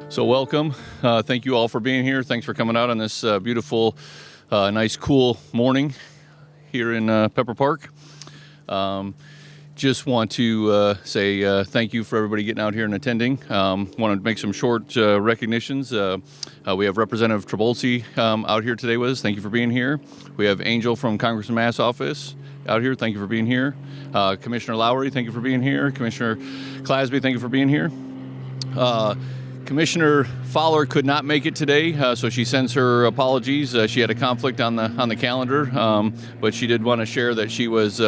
So welcome. Thank you all for being here. Thanks for coming out on this beautiful, nice, cool morning here in Pepper Park. Just want to say thank you for everybody getting out here and attending. Want to make some short recognitions. We have Representative Trabolsi out here today with us. Thank you for being here. We have Angel from Congressman Mass' office out here. Thank you for being here. Commissioner Lowry, thank you for being here. Commissioner Clasby, thank you for being here. Commissioner Fowler could not make it today, so she sends her apologies. She had a conflict on the calendar, but she did want to share that she was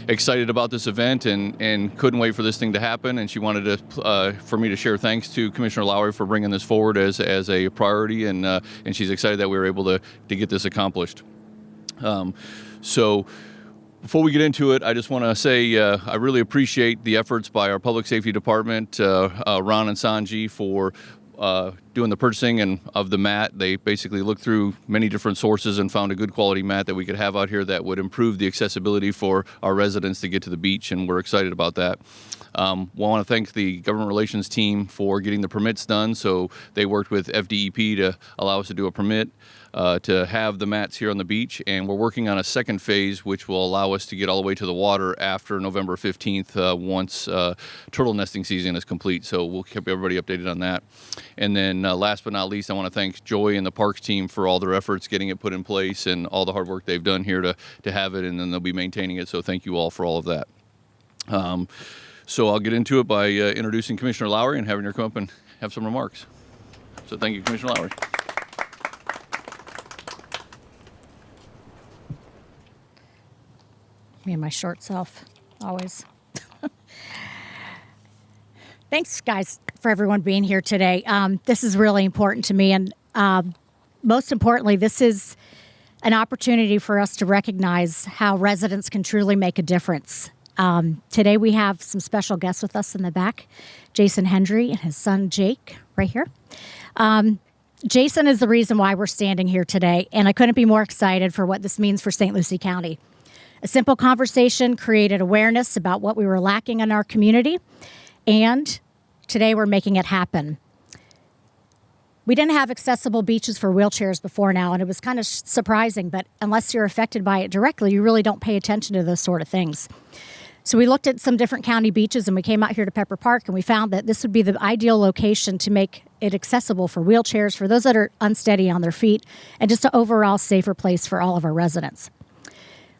excited about this event and couldn't wait for this thing to happen. And she wanted for me to share thanks to Commissioner Lowry for bringing this forward as a priority, and she's excited that we were able to get this accomplished. So. Before we get into it, I just want to say I really appreciate the efforts by our Public Safety Department, Ron and Sanji, for doing the purchasing of the mat. They basically looked through many different sources and found a good quality mat that we could have out here that would improve the accessibility for our residents to get to the beach, and we're excited about that. I want to thank the government relations team for getting the permits done. So they worked with FDEP to allow us to do a permit to have the mats here on the beach, and we're working on a second phase which will allow us to get all the way to the water after November 15th once turtle nesting season is complete. So we'll keep everybody updated on that. And then last but not least, I want to thank Joy and the Parks team for all their efforts getting it put in place and all the hard work they've done here to have it, and then they'll be maintaining it. So thank you all for all of that. So I'll get into it by introducing Commissioner Lowry and having her come up and have some remarks. So thank you, Commissioner Lowry. Me and my short self, always. Thanks, guys, for everyone being here today. This is really important to me, and most importantly, this is an opportunity for us to recognize how residents can truly make a difference. Today we have some special guests with us in the back, Jason Hendry and his son Jake, right here. Jason is the reason why we're standing here today, and I couldn't be more excited for what this means for St. Lucie County. A simple conversation created awareness about what we were lacking in our community, and today we're making it happen. We didn't have accessible beaches for wheelchairs before now, and it was kind of surprising, but unless you're affected by it directly, you really don't pay attention to those sort of things. So we looked at some different county beaches, and we came out here to Pepper Park, and we found that this would be the ideal location to make it accessible for wheelchairs, for those that are unsteady on their feet, and just an overall safer place for all of our residents.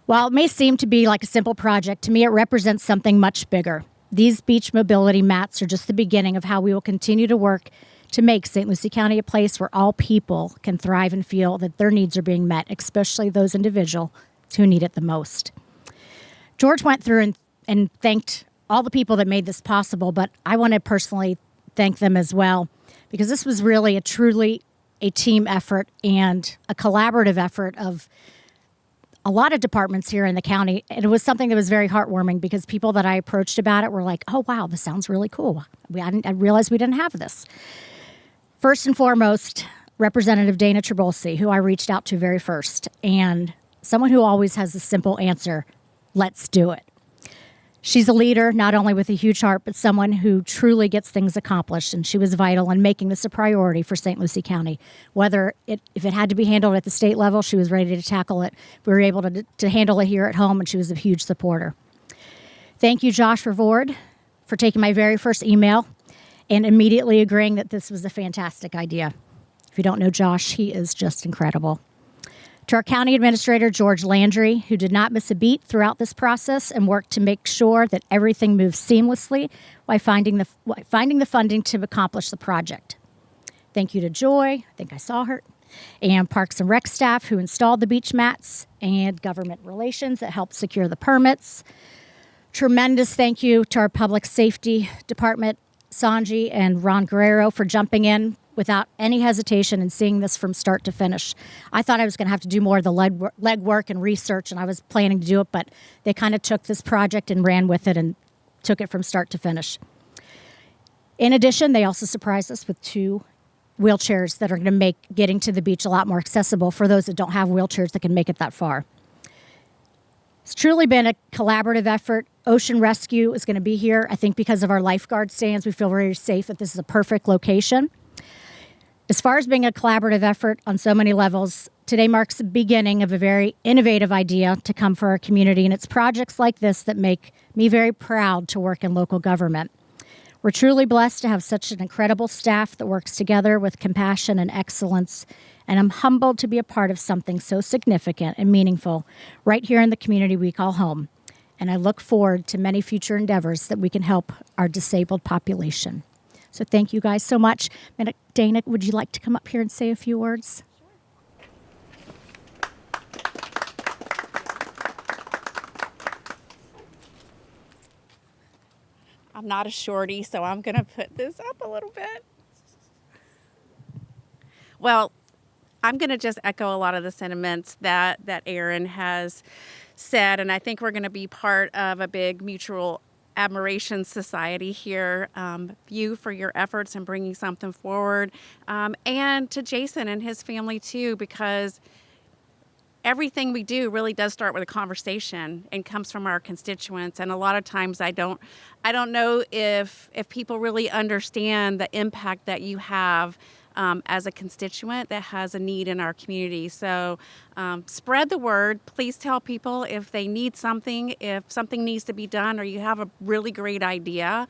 While it may seem to be like a simple project, to me it represents something much bigger. These beach mobility mats are just the beginning of how we will continue to work to make St. Lucie County a place where all people can thrive and feel that their needs are being met, especially those individuals who need it the most. George went through and thanked all the people that made this possible, but I want to personally thank them as well, because this was really truly a team effort and a collaborative effort of a lot of departments here in the county. And it was something that was very heartwarming, because people that I approached about it were like, oh, wow, this sounds really cool. I realized we didn't have this. First and foremost, Representative Dana Trabolsi, who I reached out to very first, and someone who always has a simple answer: let's do it. She's a leader, not only with a huge heart, but someone who truly gets things accomplished, and she was vital in making this a priority for St. Lucie County. If it had to be handled at the state level, she was ready to tackle it. We were able to handle it here at home, and she was a huge supporter. Thank you, Josh Revord, for taking my very first email and immediately agreeing that this was a fantastic idea. If you don't know Josh, he is just incredible. To our County Administrator, George Landry, who did not miss a beat throughout this process and worked to make sure that everything moves seamlessly while finding the funding to accomplish the project. Thank you to Joy, I think I saw her, and Parks and Rec staff who installed the beach mats, and government relations that helped secure the permits. Tremendous thank you to our Public Safety Department, Sanji and Ron Guerrero, for jumping in without any hesitation and seeing this from start to finish. I thought I was going to have to do more of the legwork and research, and I was planning to do it, but they kind of took this project and ran with it and took it from start to finish. In addition, they also surprised us with 2 wheelchairs that are going to make getting to the beach a lot more accessible for those that don't have wheelchairs that can make it that far. It's truly been a collaborative effort. Ocean Rescue is going to be here. I think because of our lifeguard stands, we feel very safe that this is a perfect location. As far as being a collaborative effort on so many levels, today marks the beginning of a very innovative idea to come for our community, and it's projects like this that make me very proud to work in local government. We're truly blessed to have such an incredible staff that works together with compassion and excellence, and I'm humbled to be a part of something so significant and meaningful right here in the community we call home. And I look forward to many future endeavors that we can help our disabled population. So thank you guys so much. Dana, would you like to come up here and say a few words? I'm not a shorty, so I'm going to put this up a little bit. Well, I'm going to just echo a lot of the sentiments that Erin has said, and I think we're going to be part of a big mutual admiration society here. You for your efforts in bringing something forward, and to Jason and his family too, because everything we do really does start with a conversation and comes from our constituents. And a lot of times I don't know if people really understand the impact that you have as a constituent that has a need in our community. So spread the word. Please tell people if they need something, if something needs to be done, or you have a really great idea.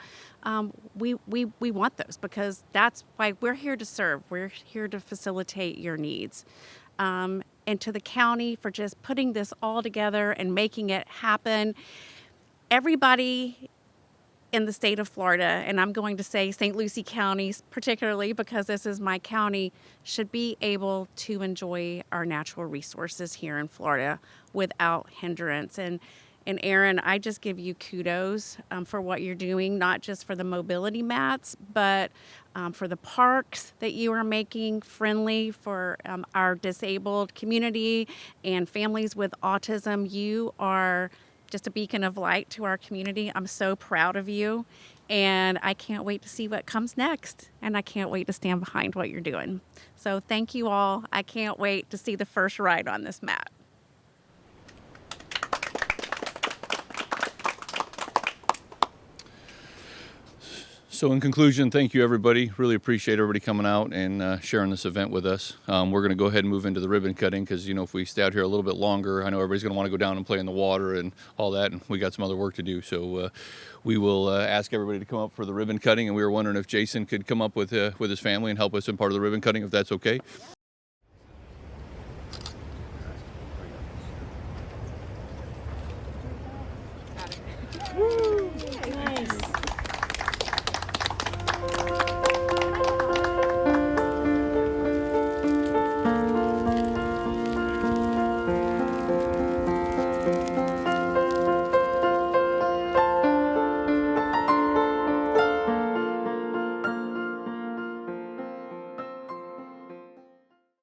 We want those, because that's why we're here to serve. We're here to facilitate your needs. And to the county for just putting this all together and making it happen. Everybody in the state of Florida, and I'm going to say St. Lucie County particularly because this is my county, should be able to enjoy our natural resources here in Florida without hindrance. And Erin, I just give you kudos for what you're doing, not just for the mobility mats, but for the parks that you are making friendly for our disabled community and families with autism. You are just a beacon of light to our community. I'm so proud of you, and I can't wait to see what comes next, and I can't wait to stand behind what you're doing. So thank you all. I can't wait to see the first ride on this mat. So in conclusion, thank you everybody. Really appreciate everybody coming out and sharing this event with us. We're going to go ahead and move into the ribbon cutting because, you know, if we stay out here a little bit longer, I know everybody's going to want to go down and play in the water and all that, and we got some other work to do. So we will ask everybody to come up for the ribbon cutting, and we were wondering if Jason could come up with his family and help us in part of the ribbon cutting, if that's okay.